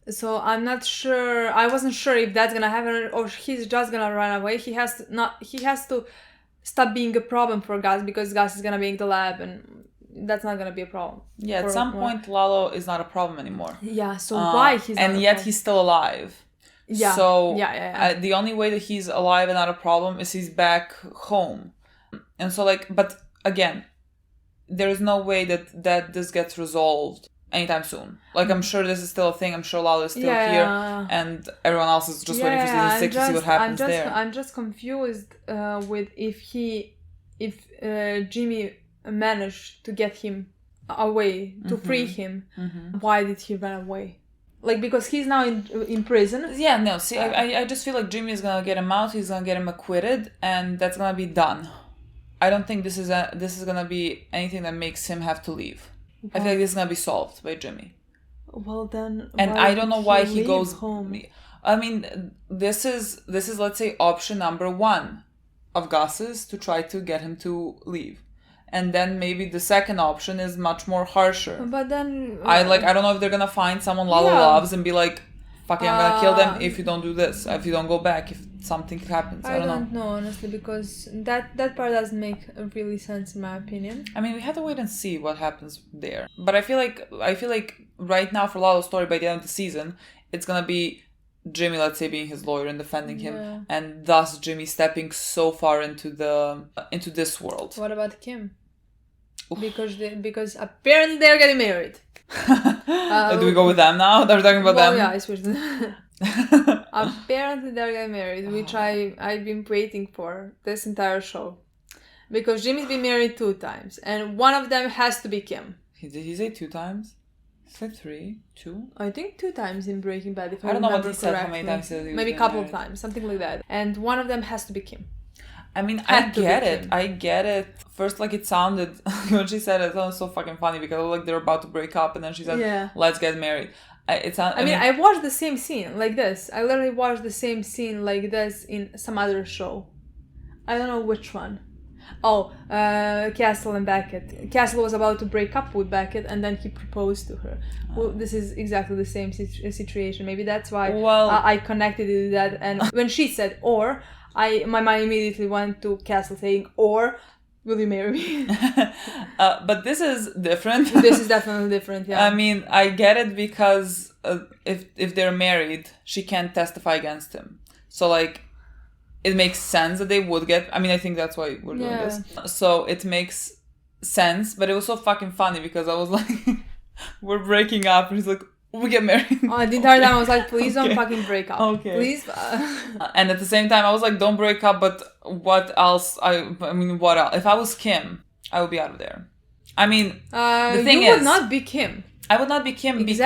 A: So I'm not sure. I wasn't sure if that's gonna happen or he's just gonna run away. He has to stop being a problem for Gus because Gus is gonna be in the lab and that's not gonna be a problem.
B: Yeah, at some point Lalo is not a problem anymore.
A: Yeah. So why he's not
B: and yet he's still alive.
A: Yeah.
B: So
A: the
B: only way that he's alive and not a problem is he's back home, and so like, but again, there is no way that this gets resolved anytime soon. Like, I'm sure this is still a thing. I'm sure Lalo is still here, and everyone else is just waiting for season 6 to see what happens there.
A: I'm just confused with if Jimmy managed to get him away, to free him. Why did he run away? Like, because he's now in prison.
B: Yeah, no. See, I just feel like Jimmy is gonna get him out. He's gonna get him acquitted, and that's gonna be done. I don't think this is gonna be anything that makes him have to leave. I feel like this is gonna be solved by Jimmy.
A: Well then,
B: and I don't know why he goes
A: home.
B: I mean, this is let's say option number 1 of Gus's to try to get him to leave, and then maybe the second option is much more harsher.
A: But then
B: I don't know if they're gonna find someone Lalo loves and be like, "Fucking, I'm gonna kill them if you don't do this. If you don't go back. If something happens." I don't know
A: honestly, because that part doesn't make really sense in my opinion.
B: I mean, we have to wait and see what happens there. But I feel like right now for Lalo's story, by the end of the season, it's gonna be Jimmy, let's say, being his lawyer and defending him, and thus Jimmy stepping so far into this world.
A: What about Kim? Oof. Because apparently they're getting married.
B: Do we go with them now? They're talking about them.
A: Yeah, I switched. Apparently they're getting married, which I've been waiting for this entire show, because Jimmy's been married 2 times, and one of them has to be Kim.
B: Did he say 2 times? He said 3, 2.
A: I think 2 times in Breaking Bad. If I
B: don't know what
A: remember
B: he said. How
A: correctly.
B: many times he said he was
A: maybe a couple
B: married.
A: of times, something like that. And one of them has to be Kim.
B: I mean, I get it. First, like, it sounded, when she said it sounded so fucking funny because like they're about to break up, and then she said, "Let's get married." I mean, I
A: watched the same scene like this. I literally watched the same scene like this in some other show. I don't know which one. Oh, Castle and Beckett. Castle was about to break up with Beckett, and then he proposed to her. Well, this is exactly the same situation. Maybe that's why I connected it with that. And when she said "or," my mind immediately went to Castle saying "or." Will you marry me?
B: But this is different.
A: This is definitely different, yeah.
B: I mean, I get it because if they're married, she can't testify against him. So like, it makes sense that they would get. I mean, I think that's why we're doing this. So it makes sense, but it was so fucking funny because I was like, we're breaking up, and he's like, we get married.
A: The entire time I was like, please don't fucking break up. Please.
B: And at the same time, I was like, don't break up, but what else? I mean, what else? If I was Kim, I would be out of there. I mean, the thing
A: you would not be Kim.
B: I would not be Kim because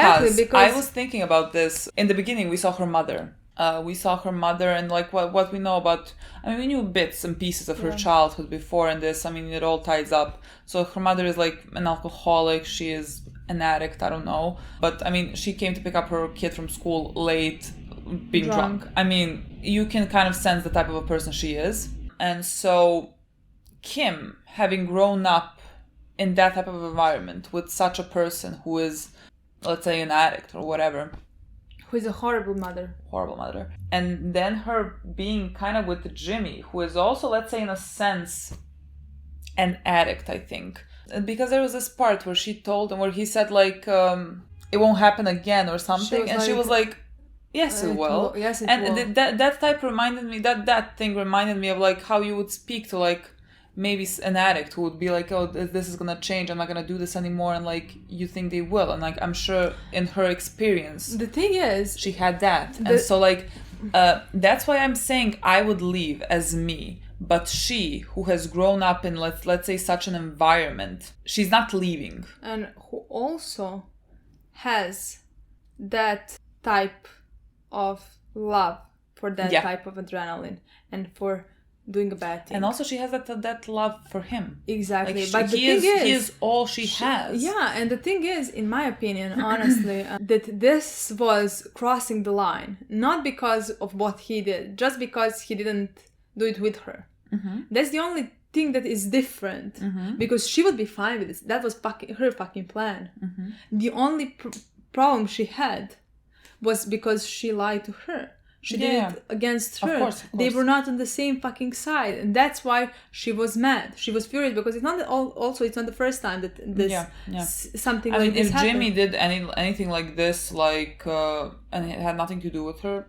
B: I was thinking about this. In the beginning, we saw her mother. And like what we know about, I mean, we knew bits and pieces of her childhood before and this. I mean, it all ties up. So her mother is like an alcoholic. She is an addict. I don't know. But I mean, she came to pick up her kid from school late, being drunk. I mean, you can kind of sense the type of a person she is. And so Kim, having grown up in that type of environment with such a person who is, let's say, an addict or whatever,
A: who is a horrible mother.
B: And then her being kind of with Jimmy, who is also, let's say, in a sense, an addict, I think. Because there was this part where she told him, where he said, like, it won't happen again or something. She was like, yes, it will.
A: Yes, it will.
B: And that type reminded me, that thing reminded me of, like, how you would speak to, like, maybe an addict who would be like, oh, this is gonna change, I'm not gonna do this anymore, and like, you think they will, and like, I'm sure in her experience,
A: the thing is,
B: she had that, and so like, that's why I'm saying I would leave as me, but she, who has grown up in let's say such an environment, she's not leaving,
A: and who also has that type of love for that type of adrenaline and for doing a bad thing.
B: And also she has that love for him.
A: Exactly.
B: Like
A: but the thing is,
B: he is all she has.
A: Yeah, and the thing is, in my opinion, honestly, that this was crossing the line. Not because of what he did, just because he didn't do it with her. Mm-hmm. That's the only thing that is different. Mm-hmm. Because she would be fine with this. That was her fucking plan. Mm-hmm. The only problem she had was because she lied to her. She did it against her. Of course. They were not on the same fucking side, and that's why she was mad. She was furious because it's not the first time that this something like this happened.
B: If Jimmy did anything like this, like and it had nothing to do with her,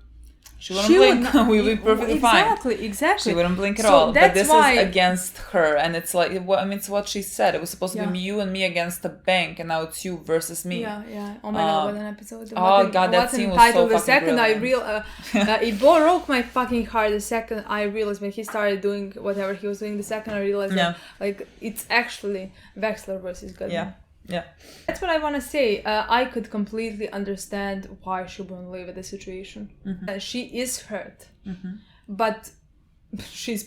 B: she wouldn't blink. We'd be perfectly fine.
A: Exactly.
B: She wouldn't blink at all. But this is against her, and it's like, I mean, it's what she said. It was supposed to be you and me against the bank, and now it's you versus me.
A: Yeah. Oh my god, what an episode!
B: That scene was so fucking
A: second
B: brilliant.
A: It broke my fucking heart. The second I realized when he started doing whatever he was doing, the second I realized that like it's actually Wexler versus Goodman.
B: Yeah.
A: That's what I want to say. I could completely understand why she wouldn't leave at the situation. Mm-hmm. She is hurt, but she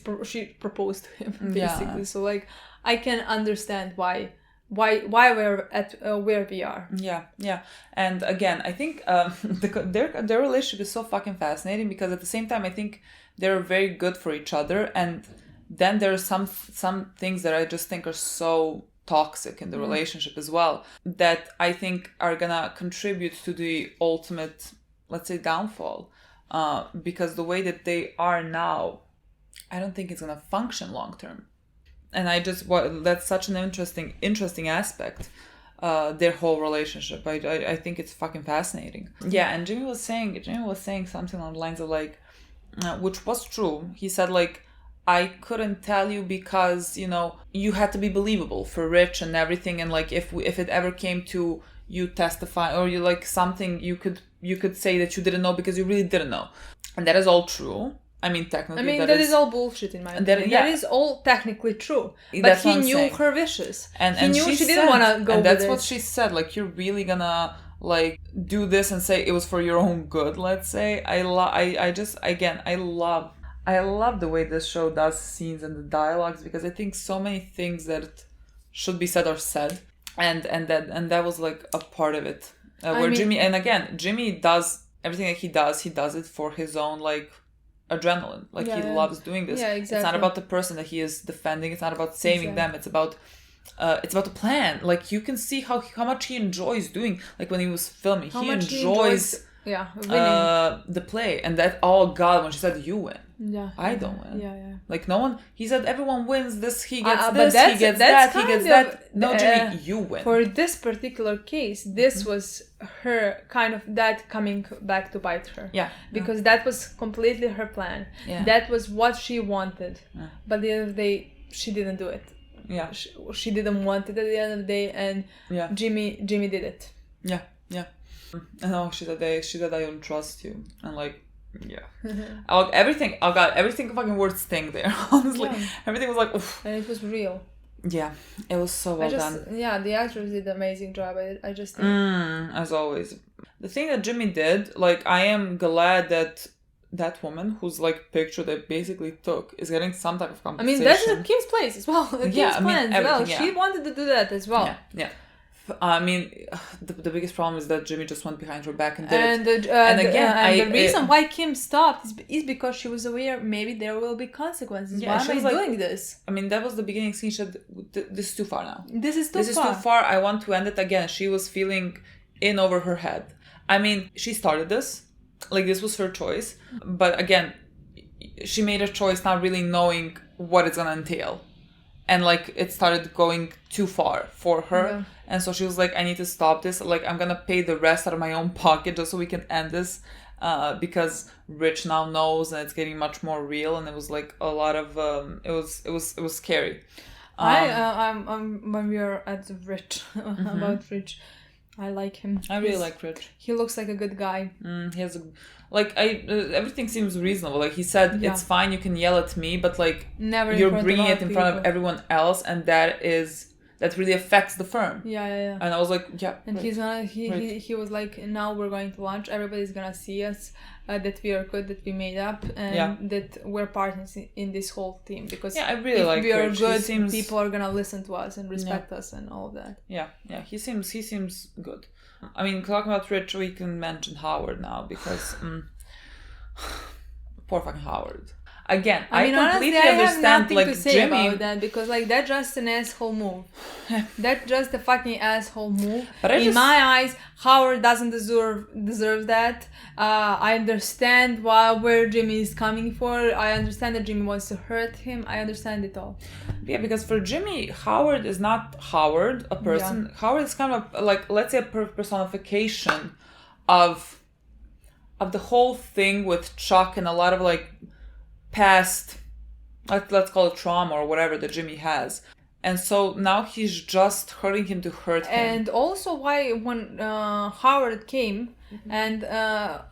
A: proposed to him basically. Yeah. So like, I can understand why we're at where we are.
B: Yeah. And again, I think their relationship is so fucking fascinating because at the same time, I think they're very good for each other. And then there are some things that I just think are so toxic in the relationship as well that I think are gonna contribute to the ultimate, let's say, downfall, because the way that they are now, I don't think it's gonna function long term. And that's such an interesting aspect, their whole relationship. I think it's fucking fascinating. Yeah, and Jimmy was saying something along the lines of like, which was true. He said like, I couldn't tell you because, you know, you had to be believable for Rich and everything, and like if it ever came to you testify or you like something, you could say that you didn't know because you really didn't know, and that is all true. I mean, technically,
A: that is all bullshit in my opinion. That is all technically true. But he knew her wishes. And he knew she didn't want to go with it.
B: And that's what she said. Like, you're really gonna like do this and say it was for your own good. Let's say I love the way this show does scenes and the dialogues because I think so many things that should be said are said, and that was like a part of it. Jimmy does everything that he does it for his own like adrenaline. Like he loves doing this.
A: Yeah, exactly.
B: It's not about the person that he is defending. It's not about saving them. It's about the plan. Like you can see how much he enjoys doing. Like when he was filming, he enjoys
A: winning.
B: The play, and that God, when she said you win, I don't win.
A: Yeah.
B: Like no one. He said everyone wins. This he gets
A: but
B: this. He gets that. He gets that. No, Jimmy, you win.
A: For this particular case, this was her kind of that coming back to bite her.
B: Yeah.
A: Because that was completely her plan.
B: Yeah.
A: That was what she wanted. Yeah. But at the end of the day, she didn't do it.
B: Yeah.
A: She didn't want it at the end of the day, and Jimmy did it.
B: Yeah. I know she said I don't trust you, and like everything fucking word sting there. Honestly, everything was like oof.
A: And it was real.
B: Yeah, it was so well done.
A: Yeah, the actors did an amazing job. I just think.
B: As always, the thing that Jimmy did, like I am glad that woman whose like picture they basically took is getting some type of compensation.
A: I mean, that's Kim's place as well. Kim's plan as well. She wanted to do that as well.
B: Yeah. I mean, the biggest problem is that Jimmy just went behind her back and did it.
A: The reason why Kim stopped is because she was aware maybe there will be consequences.
B: Yeah,
A: why am I doing this?
B: I mean, that was the beginning scene. She said, this is too far now.
A: This is too
B: far. I want to end it again. She was feeling in over her head. I mean, she started this. Like, this was her choice. But again, she made a choice not really knowing what it's going to entail. And like it started going too far for her, and so she was like, I need to stop this. Like I'm gonna pay the rest out of my own pocket just so we can end this, because Rich now knows and it's getting much more real. And it was like a lot of it was scary.
A: When we are at Rich about Rich, I like him.
B: I really like Rich.
A: He looks like a good guy.
B: He has everything seems reasonable. Like he said, it's fine. You can yell at me, but like
A: never
B: you're bringing it in front of everyone else, and that really affects the firm.
A: Yeah.
B: And I was like,
A: And he was like, now we're going to lunch. Everybody's gonna see us. That we are good, that we made up, and that we're partners in this whole team. Because
B: I really like
A: we are
B: Rich.
A: good, people are gonna listen to us and respect us and all of that.
B: Yeah. He seems good. I mean, talking about Rich, we can mention Howard now because poor fucking Howard. Again, I completely
A: honestly,
B: understand.
A: I have nothing
B: like
A: to say
B: Jimmy
A: about that because like that's just an asshole move. That's just a fucking asshole move.
B: But
A: in my eyes, Howard doesn't deserve that. I understand where Jimmy is coming for. I understand that Jimmy wants to hurt him. I understand it all.
B: Yeah, because for Jimmy, Howard is not Howard, a person. Yeah. Howard is kind of like, let's say, a personification of the whole thing with Chuck and a lot of like past, let's call it trauma or whatever that Jimmy has. And so now he's just hurting him to hurt him.
A: And also why when Howard came and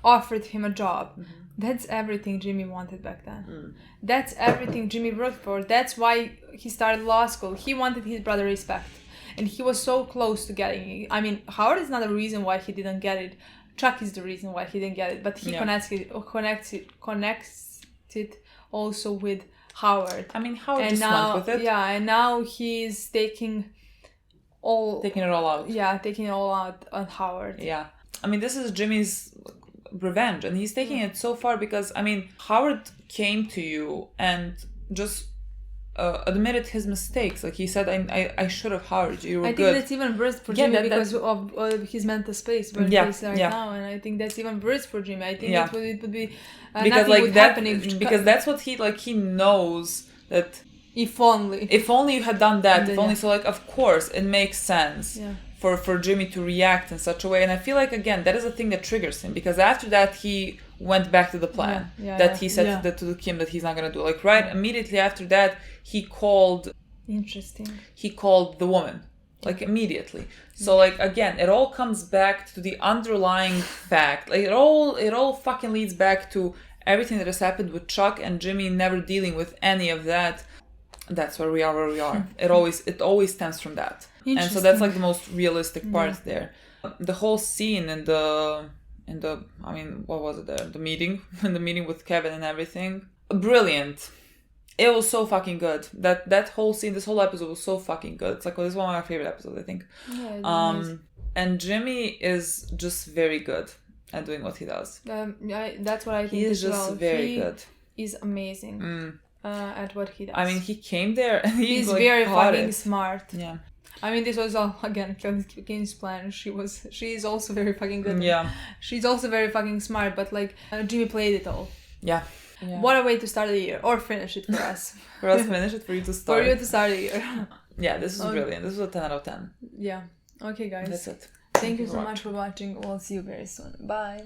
A: offered him a job, that's everything Jimmy wanted back then. That's everything Jimmy worked for. That's why he started law school. He wanted his brother respect. And he was so close to getting it. I mean, Howard is not the reason why he didn't get it. Chuck is the reason why he didn't get it. But he connects it also with Howard.
B: I mean, Howard just went with it.
A: Yeah, and now he's taking it all out. Yeah, taking it all out on Howard.
B: Yeah. I mean, this is Jimmy's revenge, and he's taking it so far because, I mean, Howard came to you and just admitted his mistakes. Like he said, I should have hired you.
A: I think that's even worse for Jimmy because of his mental space where he's right now, and I think that's even worse for Jimmy. I think it would be
B: because like that because that's what he knows that
A: if only
B: you had done that, so like of course it makes sense for Jimmy to react in such a way. And I feel like again that is a thing that triggers him because after that he went back to the plan he said to Kim that he's not gonna do. Like immediately after that he called the woman like immediately. So like again it all comes back to the underlying fact. Like it all fucking leads back to everything that has happened with Chuck and Jimmy never dealing with any of that. That's where we are. It always stems from that. And so that's like the most realistic part there. The whole scene in the I mean, what was it there? The meeting with Kevin and everything. Brilliant. It was so fucking good. That whole scene, this whole episode was so fucking good. It's like this is one of my favorite episodes, I think.
A: Yeah,
B: and Jimmy is just very good at doing what he does.
A: That's what I think.
B: He is just very good.
A: He's amazing at what he does.
B: I mean, he came there and
A: he's like, very fucking smart.
B: Yeah.
A: I mean, this was all, again, Kelly's plan. She's also very fucking good.
B: Yeah.
A: She's also very fucking smart, but like, Jimmy played it all.
B: Yeah.
A: What a way to start the year, or finish it for us.
B: For us, finish it, for you to start.
A: For you to start the year.
B: Yeah, this is brilliant. This was a 10 out of 10.
A: Yeah. Okay, guys.
B: That's it.
A: Thank you so much for watching. We'll see you very soon. Bye.